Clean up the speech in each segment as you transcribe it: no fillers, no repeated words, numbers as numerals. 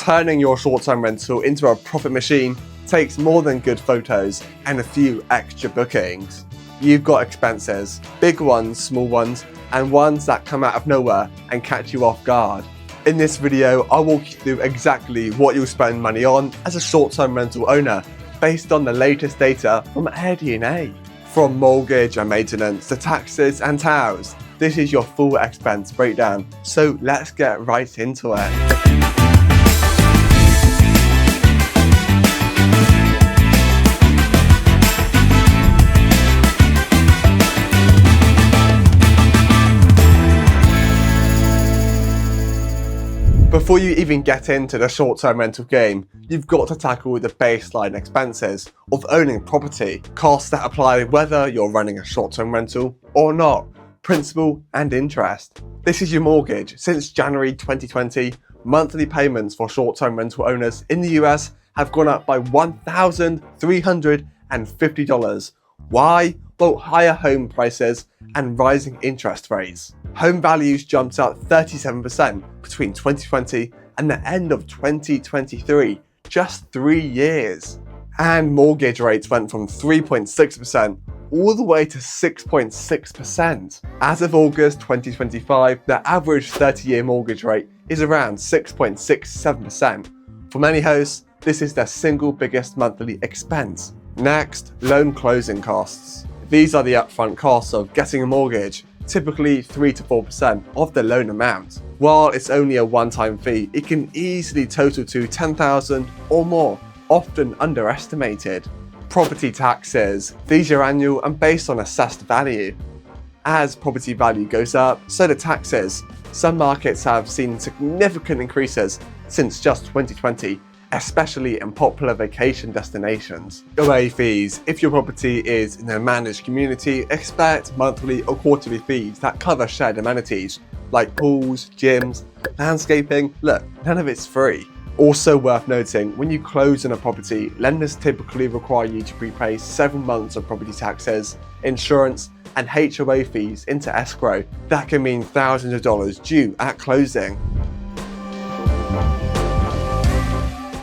Turning your short-term rental into a profit machine takes more than good photos and a few extra bookings. You've got expenses, big ones, small ones, and ones that come out of nowhere and catch you off guard. In this video, I'll walk you through exactly what you'll spend money on as a short-term rental owner based on the latest data from AirDNA. From mortgage and maintenance to taxes and towels, this is your full expense breakdown, so let's get right into it. Before you even get into the short-term rental game, you've got to tackle the baseline expenses of owning property, costs that apply whether you're running a short-term rental or not, principal and interest. This is your mortgage. Since January 2020, monthly payments for short-term rental owners in the US have gone up by $1,350. Why? Well, higher home prices and rising interest rates. Home values jumped up 37% between 2020 and the end of 2023, just 3 years. And mortgage rates went from 3.6% all the way to 6.6%. As of August 2025, the average 30-year mortgage rate is around 6.67%. For many hosts, this is their single biggest monthly expense. Next, loan closing costs. These are the upfront costs of getting a mortgage, typically 3 to 4% of the loan amount. While it's only a one-time fee, it can easily total to $10,000 or more, often underestimated. Property taxes. These are annual and based on assessed value. As property value goes up, so do taxes. Some markets have seen significant increases since just 2020, especially in popular vacation destinations. Away fees. If your property is in a managed community, expect monthly or quarterly fees that cover shared amenities like pools, gyms, landscaping. Look, none of it's free. Also worth noting, when you close on a property, lenders typically require you to prepay 7 months of property taxes, insurance, and HOA fees into escrow. That can mean thousands of dollars due at closing.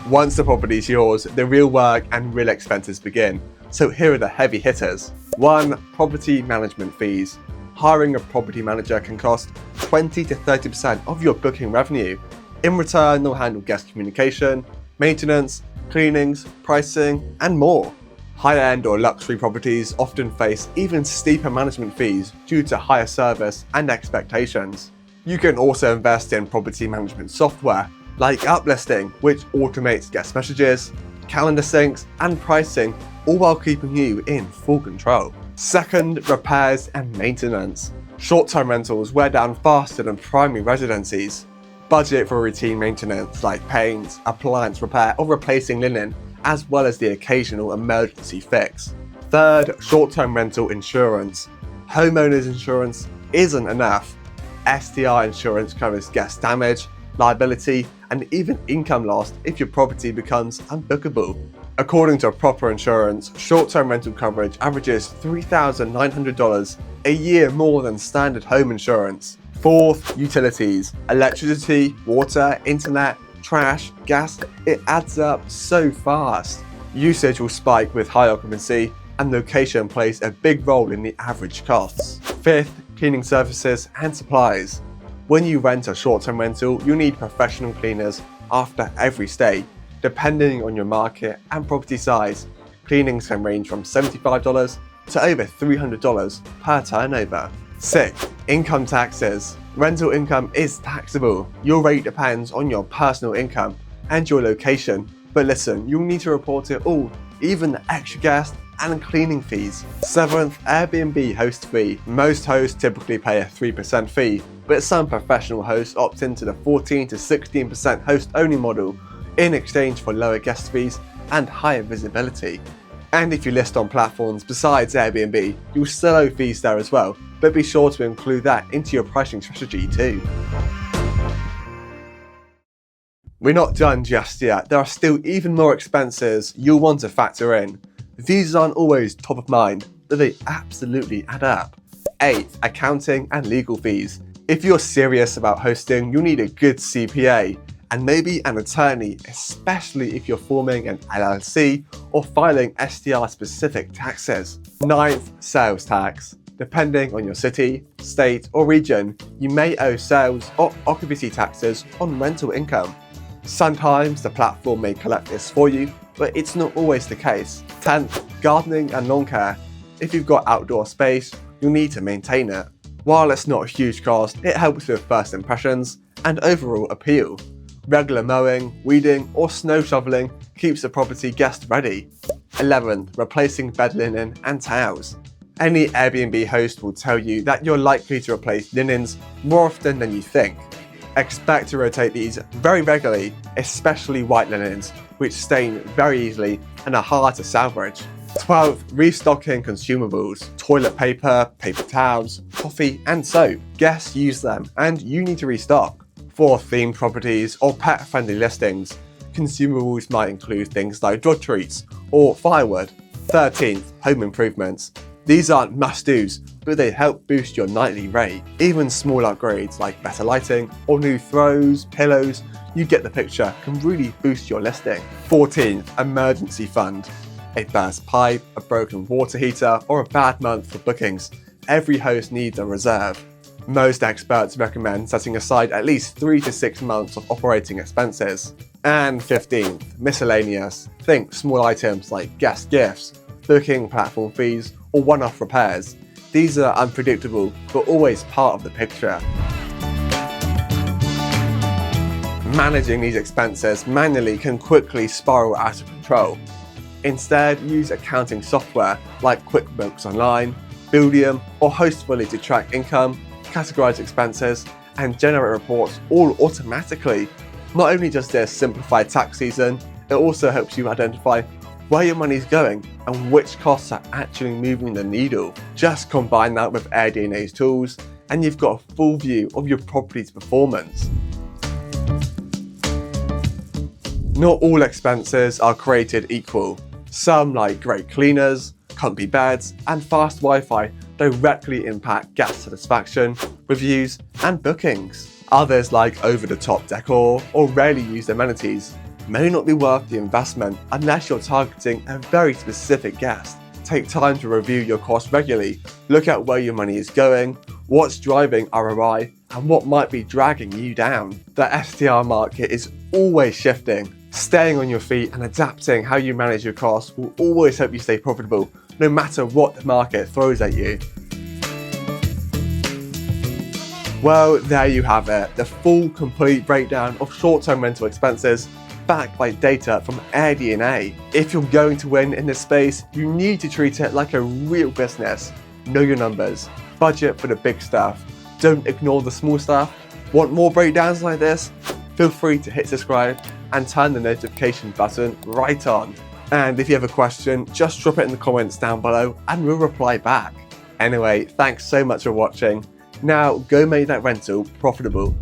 Once the property is yours, the real work and real expenses begin. So here are the heavy hitters. 1. Property management fees. Hiring a property manager can cost 20 to 30% of your booking revenue. In return, they'll handle guest communication, maintenance, cleanings, pricing, and more. High-end or luxury properties often face even steeper management fees due to higher service and expectations. You can also invest in property management software like Uplisting, which automates guest messages, calendar syncs, and pricing, all while keeping you in full control. 2. Repairs and maintenance. Short-term rentals wear down faster than primary residencies. Budget for routine maintenance like paint, appliance repair, or replacing linen, as well as the occasional emergency fix. 3. Short-term rental insurance. Homeowners insurance isn't enough. STI insurance covers guest damage, liability, and even income loss if your property becomes unbookable. According to Proper Insurance, short-term rental coverage averages $3,900 a year more than standard home insurance. 4. Utilities. Electricity, water, internet, trash, gas, it adds up so fast. Usage will spike with high occupancy, and location plays a big role in the average costs. 5. Cleaning services and supplies. When you rent a short-term rental, you need professional cleaners after every stay. Depending on your market and property size, cleanings can range from $75 to over $300 per turnover. 6. Income taxes. Rental income is taxable. Your rate depends on your personal income and your location, but listen, you'll need to report it all, even the extra gas and cleaning fees. 7th, Airbnb host fee. Most hosts typically pay a 3% fee, but some professional hosts opt into the 14 to 16% host-only model in exchange for lower guest fees and higher visibility. And if you list on platforms besides Airbnb, you'll still owe fees there as well, but be sure to include that into your pricing strategy too. We're not done just yet. There are still even more expenses you'll want to factor in. These aren't always top of mind, but they absolutely add up. 8. Accounting and legal fees. If you're serious about hosting, you'll need a good CPA, and maybe an attorney, especially if you're forming an LLC or filing STR-specific taxes. 9th, sales tax. Depending on your city, state, or region, you may owe sales or occupancy taxes on rental income. Sometimes the platform may collect this for you, but it's not always the case. 10th, gardening and lawn care. If you've got outdoor space, you'll need to maintain it. While it's not a huge cost, it helps with first impressions and overall appeal. Regular mowing, weeding, or snow shoveling keeps the property guest ready. 11th, replacing bed linen and towels. Any Airbnb host will tell you that you're likely to replace linens more often than you think. Expect to rotate these very regularly, especially white linens, which stain very easily and are hard to salvage. 12th, restocking consumables. Toilet paper, paper towels, coffee, and soap. Guests use them, and you need to restock. For themed properties or pet-friendly listings, consumables might include things like dog treats or firewood. 13th, home improvements. These aren't must-dos, but they help boost your nightly rate. Even small upgrades like better lighting or new throws, pillows, you get the picture, can really boost your listing. 14th, emergency fund. A burst pipe, a broken water heater, or a bad month for bookings. Every host needs a reserve. Most experts recommend setting aside at least 3 to 6 months of operating expenses. And 15th, miscellaneous. Think small items like guest gifts, booking platform fees, or one-off repairs. These are unpredictable, but always part of the picture. Managing these expenses manually can quickly spiral out of control. Instead, use accounting software like QuickBooks Online, Buildium, or Hostfully to track income, categorize expenses, and generate reports all automatically. Not only does this simplify tax season, it also helps you identify where your money is going and which costs are actually moving the needle. Just combine that with AirDNA's tools, and you've got a full view of your property's performance. Not all expenses are created equal. Some, like great cleaners, comfy beds, and fast Wi-Fi, directly impact guest satisfaction, reviews, and bookings. Others, like over-the-top decor or rarely used amenities, may not be worth the investment unless you're targeting a very specific guest. Take time to review your costs regularly, look at where your money is going, what's driving ROI, and what might be dragging you down. The STR market is always shifting. Staying on your feet and adapting how you manage your costs will always help you stay profitable, no matter what the market throws at you. Well, there you have it, the full, complete breakdown of short-term rental expenses, backed by data from AirDNA. If you're going to win in this space, you need to treat it like a real business. Know your numbers, budget for the big stuff, don't ignore the small stuff. Want more breakdowns like this? Feel free to hit subscribe and turn the notification button right on. And if you have a question, just drop it in the comments down below and we'll reply back. Anyway, thanks so much for watching. Now go make that rental profitable.